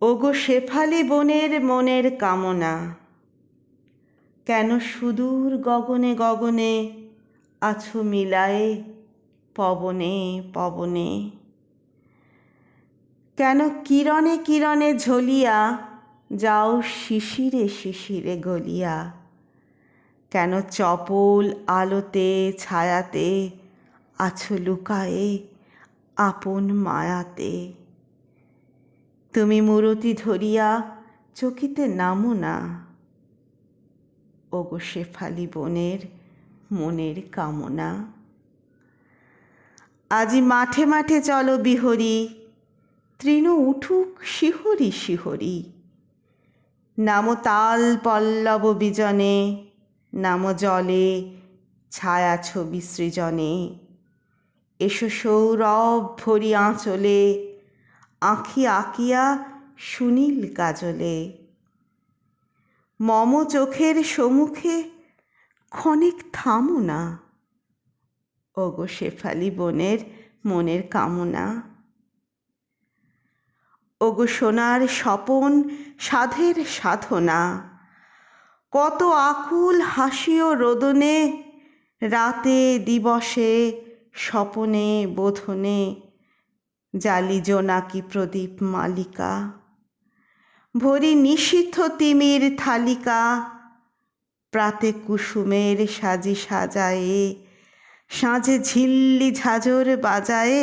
ওগো শেফালি বনের মনের কামনা, কেন সুদূর গগনে গগনে আছো মিলায়ে পবনে পবনে? কেন কিরণে কিরণে ঝলিয়া যাও শিশিরে শিশিরে গলিয়া? কেন চপল আলোতে ছায়াতে আছো লুকায়ে আপন মায়াতে? তুমি মূরতি ধরিয়া চকিতে নামো না, ওগো শেফালি বনের মনের কামনা। আজি মাঠে মাঠে চলো বিহরি, তৃণ উঠুক শিহরি শিহরি। নামো তাল পল্লব বিজনে, নামো জলে ছায়া ছবি সৃজনে। এসো সৌরভ ভরি আঁচলে, আঁখি আঁকিয়া সুনীল কাজলে। মম চোখের সম্মুখে ক্ষণিক থামো না, ওগো শেফালি বনের মনের কামনা। ওগো সোনার স্বপন সাধের সাধনা, কত আকুল হাসি ও রোদনে, রাতে দিবসে স্বপনে বোধনে জালি জোনাকি প্রদীপ মালিকা। ভরি নিশীথ তিমির থালিকা, প্রাতে কুসুমের সাজি সাজায়ে, সাঁঝে ঝিল্লি ঝাঁঝর বাজায়ে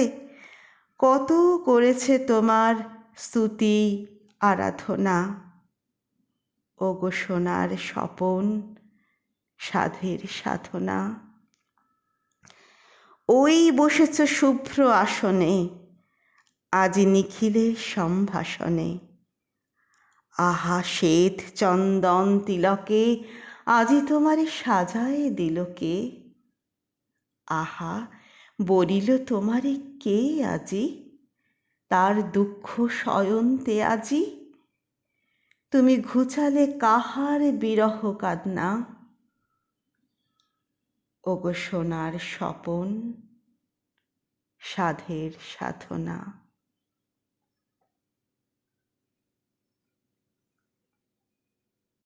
কত করেছে তোমার স্তুতি আরাধনা, ওগো সোনার স্বপন সাধের সাধনা। ওই বসেছ শুভ্র আসনে, আজি নিখিলের সম্ভাষণে। আহা শ্বেত চন্দন তিলকে আজি তোমারে সাজায়ে দিল কে? আহা বলিল তোমারে কে আজি, তার দুঃখ সয়ন্তে আজি? তুমি ঘুচালে কাহার বিরহ কান্না, ওগো সোনার স্বপন সাধের সাধনা।